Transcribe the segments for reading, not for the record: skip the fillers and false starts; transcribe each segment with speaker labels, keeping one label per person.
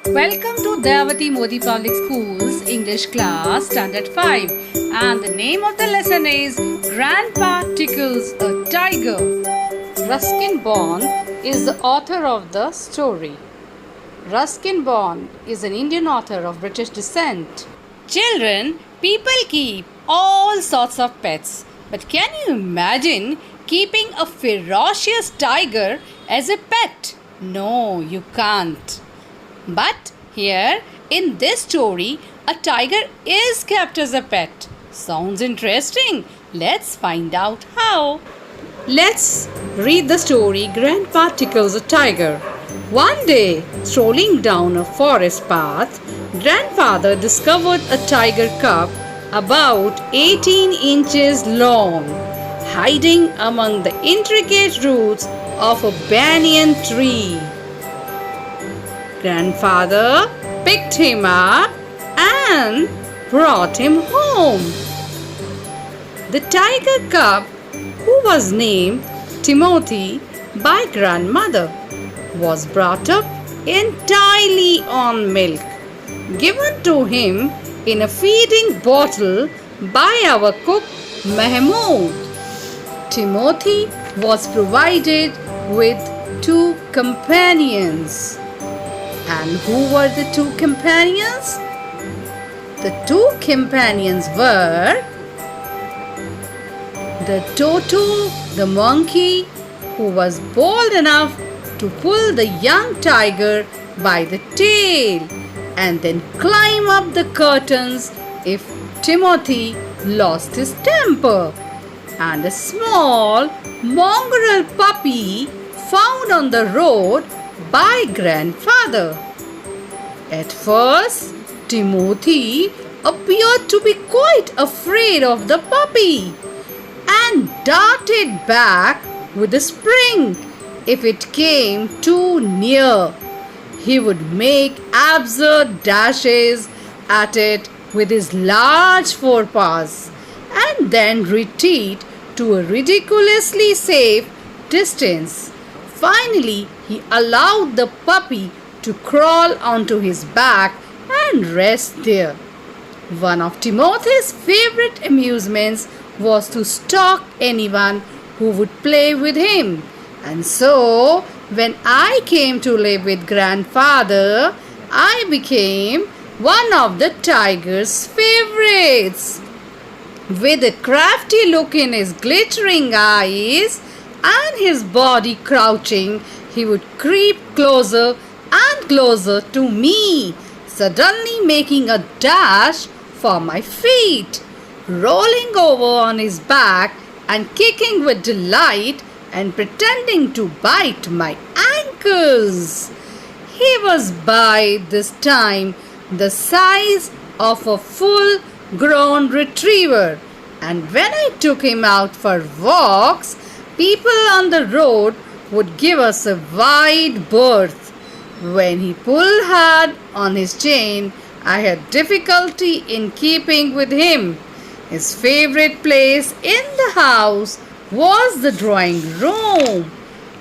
Speaker 1: Welcome to Devati Modi Public Schools English class standard 5, and the name of the lesson is Grandpa Tickles a Tiger. Ruskin Bond is the author of the story. Ruskin Bond is an Indian author of British descent. Children, people keep all sorts of pets, but can you imagine keeping a ferocious tiger as a pet? No, you can't. But here in this story, a tiger is kept as a pet. Sounds interesting. Let's find out how. Let's read the story Grandpa Tickles a Tiger. One day, strolling down a forest path, Grandfather discovered a tiger cub about 18 inches long, hiding among the intricate roots of a banyan tree. Grandfather picked him up and brought him home. The tiger cub, who was named Timothy by grandmother, was brought up entirely on milk given to him in a feeding bottle by our cook Mahmood. Timothy was provided with 2 companions. And who were the 2 companions? The 2 companions were the Toto, the monkey, who was bold enough to pull the young tiger by the tail and then climb up the curtains if Timothy lost his temper, and a small mongrel puppy found on the road by grandfather. At first, Timothy appeared to be quite afraid of the puppy and darted back with a spring if it came too near. He would make absurd dashes at it with his large forepaws and then retreat to a ridiculously safe distance. Finally, he allowed the puppy to crawl onto his back and rest there. One of Timothy's favorite amusements was to stalk anyone who would play with him. And so, when I came to live with grandfather, I became one of the tiger's favorites. With a crafty look in his glittering eyes and his body crouching, he would creep closer and closer to me, suddenly making a dash for my feet, rolling over on his back and kicking with delight and pretending to bite my ankles. He was by this time the size of a full-grown retriever, and when I took him out for walks, people on the road would give us a wide berth. When he pulled hard on his chain, I had difficulty in keeping with him. His favorite place in the house was the drawing room,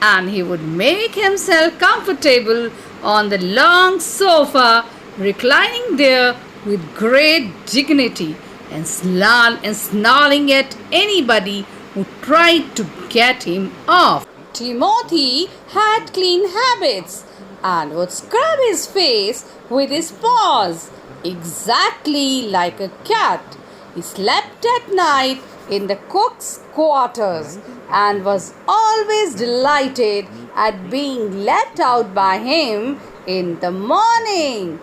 Speaker 1: and he would make himself comfortable on the long sofa, reclining there with great dignity and snarling at anybody who tried to get him off. Timothy had clean habits and would scrub his face with his paws, exactly like a cat. He slept at night in the cook's quarters and was always delighted at being let out by him in the morning.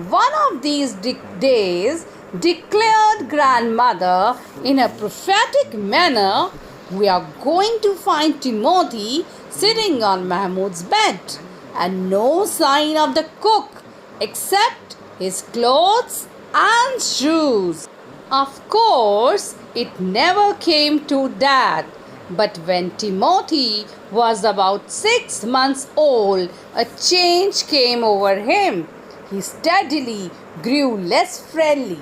Speaker 1: One of these days, declared grandmother in a prophetic manner, we are going to find Timothy sitting on Mahmood's bed, and no sign of the cook except his clothes and shoes. Of course, it never came to that. But when Timothy was about 6 months old, a change came over him. He steadily grew less friendly.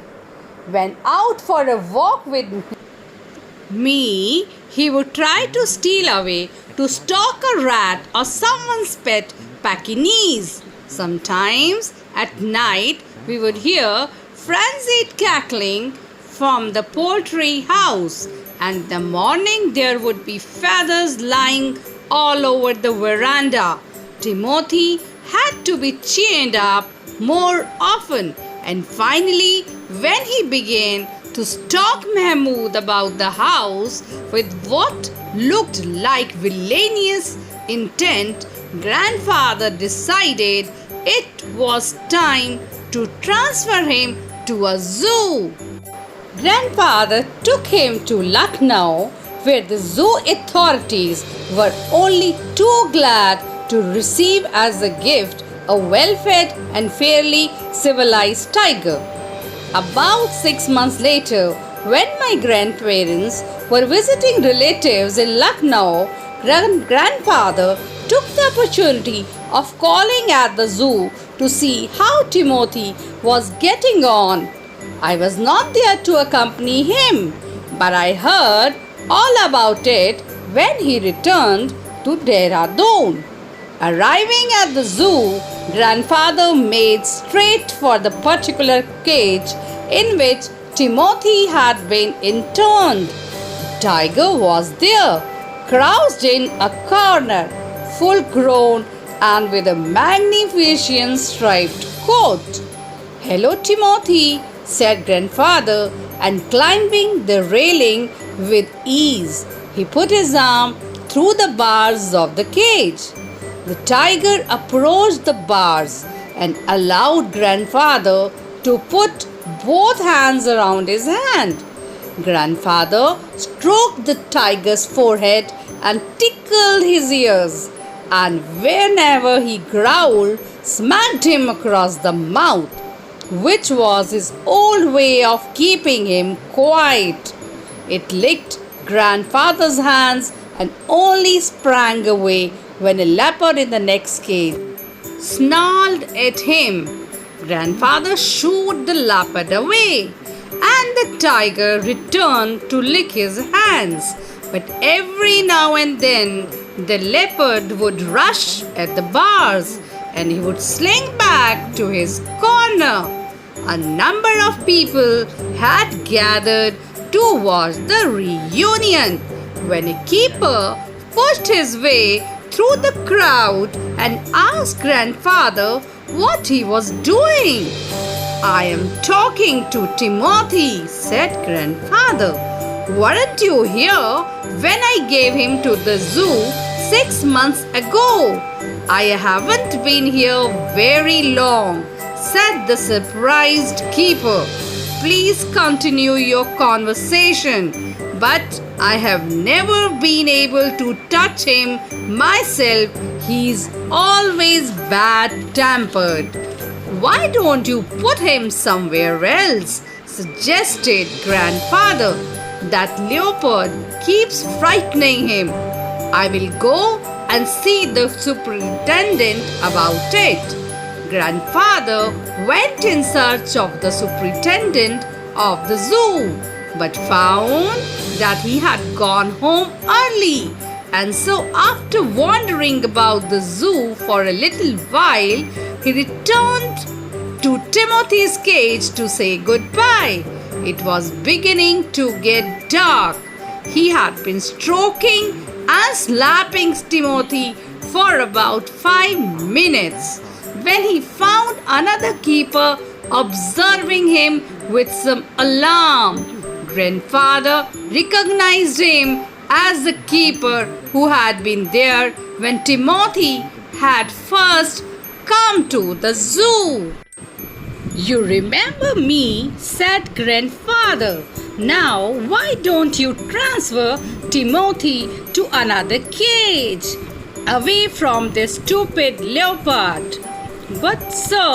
Speaker 1: When out for a walk with me, he would try to steal away to stalk a rat or someone's pet Pekingese. Sometimes At night, we would hear frenzied cackling from the poultry house, and in the morning there would be feathers lying all over the veranda. Timothy had to be chained up more often, and finally, when he began to stalk Mahmoud about the house with what looked like villainous intent, grandfather decided it was time to transfer him to a zoo. Grandfather took him to Lucknow, where the zoo authorities were only too glad to receive as a gift a well-fed and fairly civilized tiger. About 6 months later, when my grandparents were visiting relatives in Lucknow, grandfather took the opportunity of calling at the zoo to see how Timothy was getting on. I was not there to accompany him, but I heard all about it when he returned to Dehradun. Arriving at the zoo, grandfather made straight for the particular cage in which Timothy had been interned. Tiger was there, crouched in a corner, full grown and with a magnificent striped coat. "Hello, Timothy," said grandfather, and climbing the railing with ease, he put his arm through the bars of the cage. The tiger approached the bars and allowed grandfather to put both hands around his hand. Grandfather stroked the tiger's forehead and tickled his ears, and whenever he growled, smacked him across the mouth, which was his old way of keeping him quiet. It licked grandfather's hands and only sprang away when a leopard in the next cage snarled at him. Grandfather shooed the leopard away, and the tiger returned to lick his hands. But every now and then the leopard would rush at the bars, and he would slink back to his corner. A number of people had gathered to watch the reunion when a keeper pushed his way through the crowd and asked grandfather what he was doing. "I am talking to Timothy," said grandfather. "Weren't you here when I gave him to the zoo 6 months ago?" "I haven't been here very long," said the surprised keeper. "Please continue your conversation, but I have never been able to touch him myself. He's always bad-tempered." "Why don't you put him somewhere else?" suggested grandfather. "That leopard keeps frightening him. I will go and see the superintendent about it." Grandfather went in search of the superintendent of the zoo, but found that he had gone home early. And so, after wandering about the zoo for a little while, he returned to Timothy's cage to say goodbye. It was beginning to get dark. He had been stroking and slapping Timothy for about 5 minutes when he found another keeper observing him with some alarm. Grandfather recognized him as the keeper who had been there when Timothy had first come to the zoo. "You remember me," said grandfather. "Now why don't you transfer Timothy to another cage, away from this stupid leopard?" "But sir,"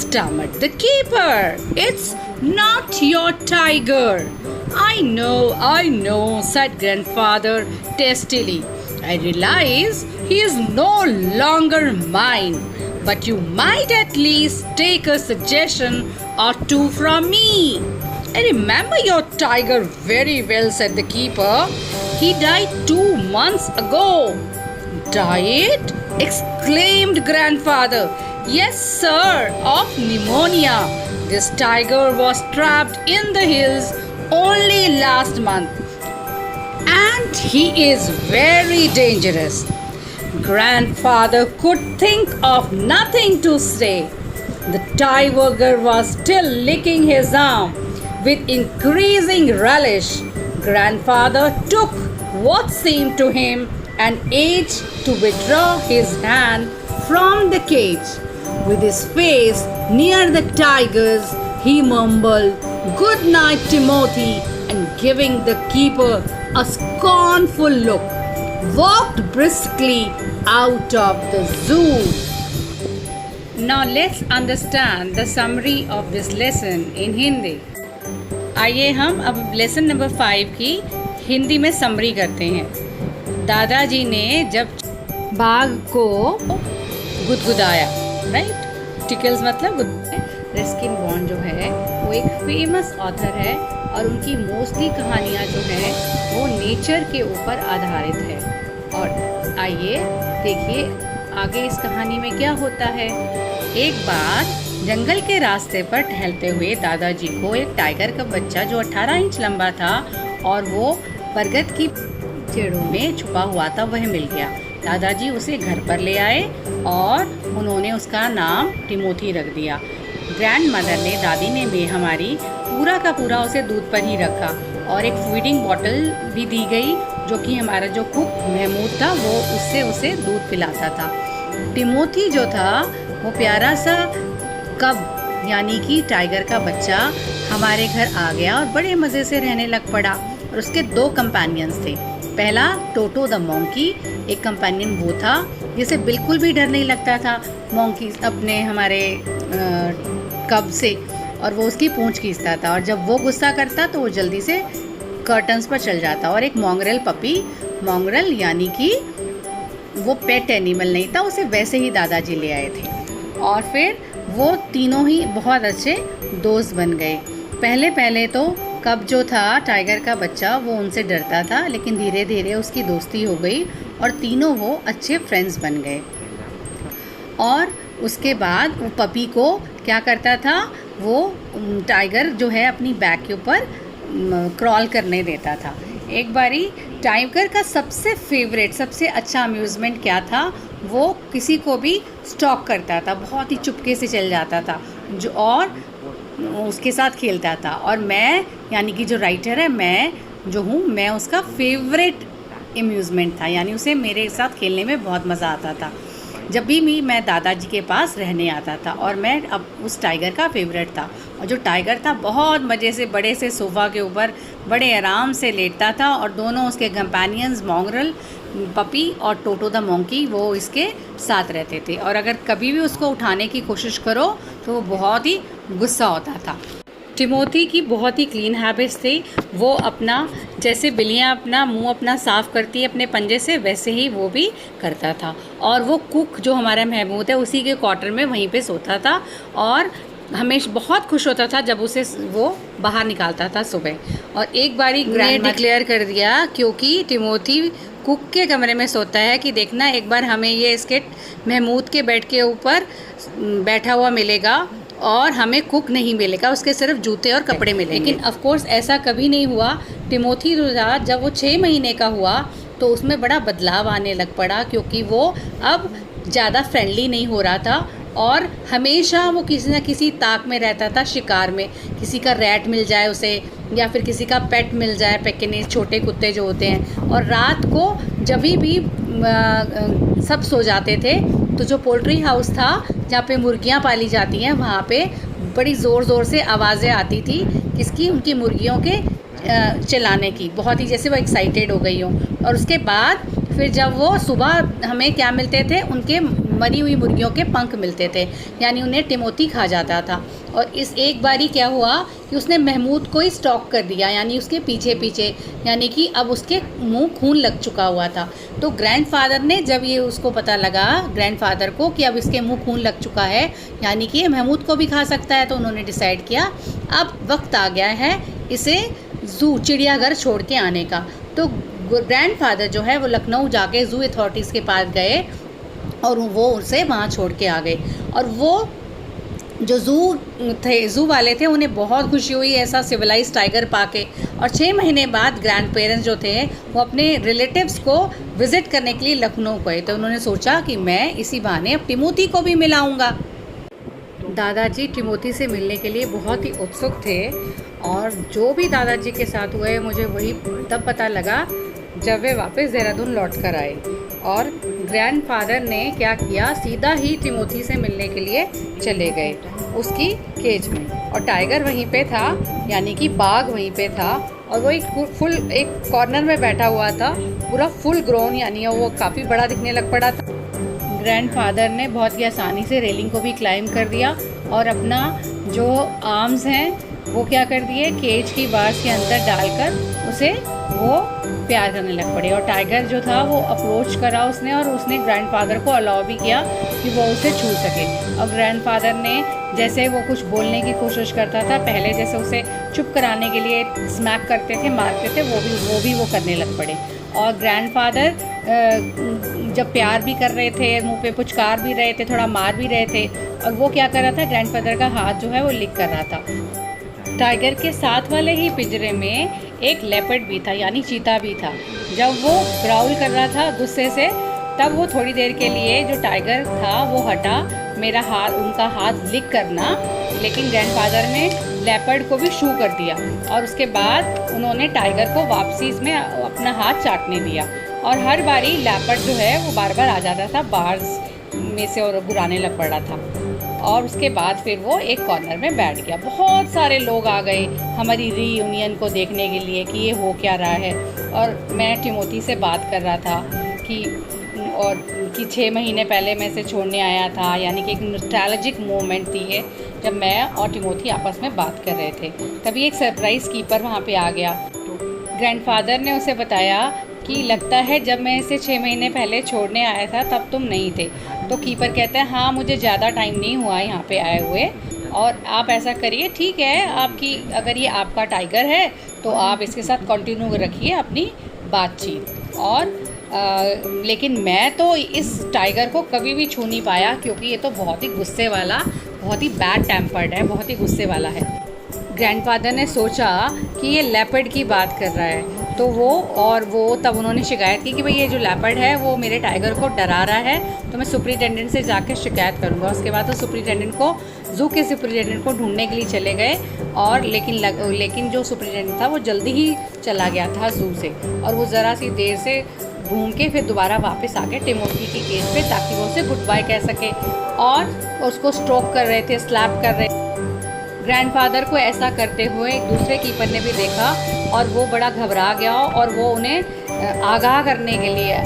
Speaker 1: stammered the keeper, "it's not your tiger." I know," said grandfather testily. "I realize he is no longer mine, but you might at least take a suggestion or two from me." "I remember your tiger very well," said the keeper. "He died 2 months ago." "Died?" exclaimed grandfather. Yes, sir, of pneumonia. This tiger was trapped in the hills only last month. And he is very dangerous. Grandfather could think of nothing to say. The tiger was still licking his arm with increasing relish. Grandfather took what seemed to him an age to withdraw his hand from the cage. With his face near the tiger's, he mumbled, "Good night, Timothy," and giving the keeper a scornful look, walked briskly out of the zoo. Now let's understand the summary of this lesson in Hindi. आइए हम अब lesson number 5 की हिंदी में summary करते हैं। दादाजी ने जब बाघ को गुदगुदाया, राइट, टिकल्स मतलब रस्किन बॉन्ड जो है वो एक फेमस ऑथर है और उनकी मोस्टली कहानियाँ जो है वो नेचर के ऊपर आधारित है। और आइए देखिए आगे इस कहानी में क्या होता है। एक बार जंगल के रास्ते पर टहलते हुए दादाजी को एक टाइगर का बच्चा जो 18 इंच लंबा था और वो बरगद की जड़ों में छुपा हुआ था वह मिल गया। दादाजी उसे घर पर ले आए और उन्होंने उसका नाम टिमोथी रख दिया। ग्रैंड मदर ने, दादी ने भी हमारी पूरा का पूरा उसे दूध पर ही रखा और एक फीडिंग बॉटल भी दी गई जो कि हमारा जो कुक महमूद था वो उससे उसे दूध पिलाता था। टिमोथी जो था वो प्यारा सा कब यानी कि टाइगर का बच्चा हमारे घर आ गया और बड़े मज़े से रहने लग पड़ा। और उसके 2 कंपेनियंस थे। पहला टोटो द मोंकी, एक कंपेनियन वो था जिसे बिल्कुल भी डर नहीं लगता था मोंकी अपने हमारे कब से, और वो उसकी पूंछ खींचता था और जब वो गुस्सा करता तो वो जल्दी से कर्टन्स पर चल जाता। और एक मोंगरेल पपी, मोंगरेल यानी कि वो पेट एनिमल नहीं था, उसे वैसे ही दादाजी ले आए थे। और फिर वो तीनों ही बहुत अच्छे दोस्त बन गए। पहले पहले तो कब जो था टाइगर का बच्चा वो उनसे डरता था, लेकिन धीरे धीरे उसकी दोस्ती हो गई और तीनों वो अच्छे फ्रेंड्स बन गए। और उसके बाद वो पपी को क्या करता था, वो टाइगर जो है अपनी बैक के ऊपर क्रॉल करने देता था। एक बारी टाइगर का सबसे फेवरेट, सबसे अच्छा अम्यूज़मेंट क्या था, वो किसी को भी स्टॉक करता था, बहुत ही चुपके से चल जाता था जो और उसके साथ खेलता था। और मैं यानी कि जो राइटर है, मैं जो हूँ, मैं उसका फेवरेट अम्यूज़मेंट था, यानी उसे मेरे साथ खेलने में बहुत मज़ा आता था। जब भी मैं दादाजी के पास रहने आता था और मैं अब उस टाइगर का फेवरेट था। और जो टाइगर था बहुत मज़े से बड़े से सोफ़ा के ऊपर बड़े आराम से लेटता था और दोनों उसके कंपेनियंस मोंगरेल पपी और टोटो द मोंकी वो इसके साथ रहते थे। और अगर कभी भी उसको उठाने की कोशिश करो तो वो बहुत ही गुस्सा होता था। टिमोथी की बहुत ही क्लीन हैबिट्स थी। वो अपना, जैसे बिल्लियाँ अपना मुंह अपना साफ़ करती है अपने पंजे से, वैसे ही वो भी करता था। और वो कुक जो हमारा महमूद है उसी के क्वार्टर में वहीं पे सोता था और हमेशा बहुत खुश होता था जब उसे वो बाहर निकालता था सुबह। और एक बारी ग्रैंड डिक्लेयर कर दिया, क्योंकि टिमोथी कुक के कमरे में सोता है, कि देखना एक बार हमें ये इसके महमूद के बेड के ऊपर बैठा हुआ मिलेगा और हमें कुक नहीं मिलेगा, उसके सिर्फ जूते और कपड़े मिलेंगे। लेकिन ऑफ कोर्स ऐसा कभी नहीं हुआ। टिमोथी जब वो 6 महीने का हुआ तो उसमें बड़ा बदलाव आने लग पड़ा, क्योंकि वो अब ज़्यादा फ्रेंडली नहीं हो रहा था और हमेशा वो किसी न किसी ताक में रहता था, शिकार में। किसी का रैट मिल जाए उसे या फिर किसी का पेट मिल जाए, पेकिनीज छोटे कुत्ते जो होते हैं। और रात को जब भी सब सो जाते थे तो जो पोल्ट्री हाउस था जहाँ पे मुर्गियाँ पाली जाती हैं वहाँ पे बड़ी ज़ोर ज़ोर से आवाज़ें आती थी, किसकी, उनकी मुर्गियों के चिल्लाने की, बहुत ही जैसे वो एक्साइटेड हो गई हो। और उसके बाद फिर जब वो सुबह हमें क्या मिलते थे, उनके मरी हुई मुर्गियों के पंख मिलते थे, यानी उन्हें टिमोथी खा जाता था। और इस एक बारी क्या हुआ कि उसने महमूद को ही स्टॉक कर दिया, यानी उसके पीछे पीछे, यानी कि अब उसके मुंह खून लग चुका हुआ था। तो ग्रैंडफादर ने जब ये उसको पता लगा, ग्रैंडफादर को, कि अब इसके मुंह खून लग चुका है, यानी कि ये महमूद को भी खा सकता है, तो उन्होंने डिसाइड किया अब वक्त आ गया है इसे ज़ू, चिड़ियाघर छोड़ के आने का। तो ग्रैंडफादर जो है वो लखनऊ जाके ज़ू अथॉरिटीज़ के पास गए और वो उसे वहाँ छोड़ के आ गए। और वो जो ज़ू वाले थे उन्हें बहुत खुशी हुई ऐसा सिविलाइज टाइगर पाके। और 6 महीने बाद ग्रैंड पेरेंट्स जो थे वो अपने रिलेटिव्स को विज़िट करने के लिए लखनऊ गए। तो उन्होंने सोचा कि मैं इसी बहाने अब टिमोथी को भी मिलाऊंगा। दादाजी टिमोथी से मिलने के लिए बहुत ही उत्सुक थे, और जो भी दादाजी के साथ हुए मुझे वही तब पता लगा जब वे वापस देहरादून लौट कर आए। और ग्रैंडफादर ने क्या किया, सीधा ही टिमोथी से मिलने के लिए चले गए उसकी केज में। और टाइगर वहीं पे था, यानी कि बाघ वहीं पे था, और वो एक कॉर्नर में बैठा हुआ था, पूरा फुल ग्रोन, यानी वो काफ़ी बड़ा दिखने लग पड़ा था। ग्रैंडफादर ने बहुत ही आसानी से रेलिंग को भी क्लाइंब कर दिया और अपना जो आर्म्स हैं वो क्या कर दिए, केज की बार्स के अंदर डालकर उसे वो प्यार करने लग पड़े। और टाइगर जो था वो अप्रोच करा उसने, और उसने ग्रैंडफादर को अलाउ भी किया कि वो उसे छू सके। और ग्रैंडफादर ने जैसे वो कुछ बोलने की कोशिश करता था, पहले जैसे उसे चुप कराने के लिए स्मैक करते थे, मारते थे, वो करने लग पड़े। और ग्रैंडफादर जब प्यार भी कर रहे थे, मुंह पे पुचकार भी रहे थे, थोड़ा मार भी रहे थे, और वो क्या कर रहा था, ग्रैंडफादर का हाथ जो है वो लिक कर रहा था। टाइगर के साथ वाले ही पिंजरे में एक लेपर्ड भी था, यानी चीता भी था। जब वो ग्राउल कर रहा था गुस्से से, तब वो थोड़ी देर के लिए जो टाइगर था वो हटा, उनका हाथ लिक करना, लेकिन ग्रैंडफादर ने लेपर्ड को भी शू कर दिया। और उसके बाद उन्होंने टाइगर को वापसी में अपना हाथ चाटने दिया। और हर बारी लेपर्ड जो है वो बार बार आ जाता था बार्स में से और बुराने लग पड़ा था। और उसके बाद फिर वो एक कॉर्नर में बैठ गया। बहुत सारे लोग आ गए हमारी रीयूनियन को देखने के लिए कि ये हो क्या रहा है। और मैं टिमोथी से बात कर रहा था कि 6 महीने पहले मैं इसे छोड़ने आया था, यानी कि एक नॉस्टैल्जिक मोमेंट थी ये, जब मैं और टिमोथी आपस में बात कर रहे थे। तभी एक सरप्राइज़ कीपर वहाँ पे आ गया। ग्रैंडफादर ने उसे बताया कि लगता है जब मैं इसे 6 महीने पहले छोड़ने आया था तब तुम नहीं थे। तो कीपर कहता है हाँ, मुझे ज़्यादा टाइम नहीं हुआ यहाँ पे आए हुए, और आप ऐसा करिए, ठीक है, आपकी अगर ये आपका टाइगर है तो आप इसके साथ कंटिन्यू रखिए अपनी बातचीत। और लेकिन मैं तो इस टाइगर को कभी भी छू नहीं पाया, क्योंकि ये तो बहुत ही गुस्से वाला, बहुत ही बैड टेम्पर्ड है, बहुत ही गुस्से वाला है। ग्रैंडफादर ने सोचा कि ये लेपर्ड की बात कर रहा है, तो वो तब उन्होंने शिकायत की कि भाई ये जो लेपर्ड है वो मेरे टाइगर को डरा रहा है, तो मैं सुपरिटेंडेंट से जाकर शिकायत करूँगा। उसके बाद तो सुपरिटेंडेंट को ज़ू के सुपरिटेंडेंट को ढूंढने के लिए चले गए, और लेकिन जो सुपरिटेंडेंट था वो जल्दी ही चला गया था ज़ू से, और वो ज़रा सी देर से घूम के फिर दोबारा वापस आ गए टिमोथी की केज पे, ताकि वो उसे गुड बाय कह सके। और उसको स्ट्रोक कर रहे थे, स्लैप कर रहे थे। ग्रैंडफादर को ऐसा करते हुए एक दूसरे कीपर ने भी देखा, और वो बड़ा घबरा गया, और वो उन्हें आगाह करने के लिए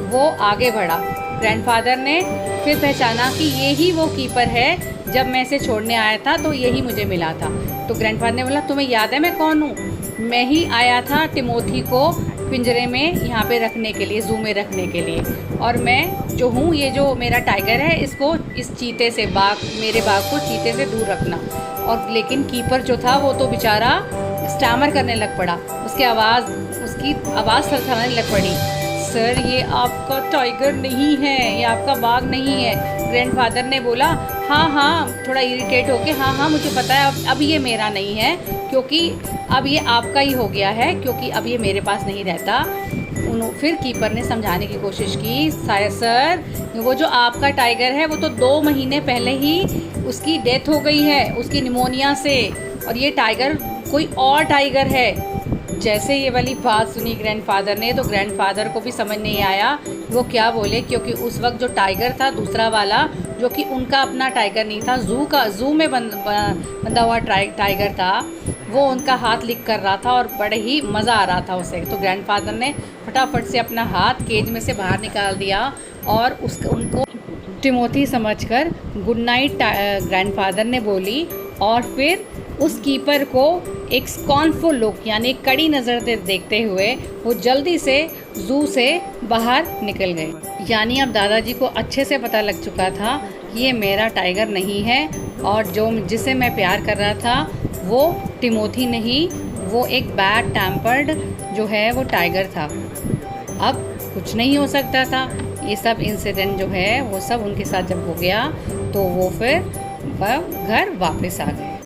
Speaker 1: वो आगे बढ़ा। ग्रैंडफादर ने फिर पहचाना कि ये ही वो कीपर है, जब मैं इसे छोड़ने आया था तो यही मुझे मिला था। तो ग्रैंडफादर ने बोला, तुम्हें याद है मैं कौन हूँ? मैं ही आया था टिमोथी को पिंजरे में यहाँ पे रखने के लिए, ज़ू में रखने के लिए, और मैं जो हूँ, ये जो मेरा टाइगर है, इसको इस चीते से मेरे बाघ को चीते से दूर रखना। और लेकिन कीपर जो था वो तो बेचारा स्टैमर करने लग पड़ा, उसकी आवाज़ थरथराने लग पड़ी। सर, ये आपका टाइगर नहीं है, ये आपका बाघ नहीं है। ग्रैंडफादर ने बोला, हाँ, थोड़ा इरिटेट होके, हाँ, मुझे पता है, अब ये मेरा नहीं है, क्योंकि अब ये आपका ही हो गया है, क्योंकि अब ये मेरे पास नहीं रहता। फिर कीपर ने समझाने की कोशिश की, सर, वो जो आपका टाइगर है वो तो 2 महीने पहले ही उसकी डेथ हो गई है, उसकी निमोनिया से, और ये टाइगर कोई और टाइगर है। जैसे ये वाली बात सुनी ग्रैंडफादर ने, तो ग्रैंडफादर को भी समझ नहीं आया वो क्या बोले, क्योंकि उस वक्त जो टाइगर था दूसरा वाला, जो कि उनका अपना टाइगर नहीं था, ज़ू में बंधा हुआ टाइगर था, वो उनका हाथ लिक कर रहा था, और बड़े ही मज़ा आ रहा था उसे। तो ग्रैंडफादर ने फटाफट से अपना हाथ केज में से बाहर निकाल दिया, और उनको टिमोथी समझकर गुड नाइट ग्रैंडफादर ने बोली, और फिर उस कीपर को एक स्कॉर्नफुल लुक, यानी कड़ी नज़र से देखते हुए वो जल्दी से ज़ू से बाहर निकल गए। यानी अब दादाजी को अच्छे से पता लग चुका था कि ये मेरा टाइगर नहीं है, और जिसे मैं प्यार कर रहा था वो टिमोथी नहीं, वो एक बैड टेम्पर्ड जो है वो टाइगर था। अब कुछ नहीं हो सकता था, ये सब इंसिडेंट जो है वो सब उनके साथ जब हो गया तो वो फिर वह घर वापस आ गए।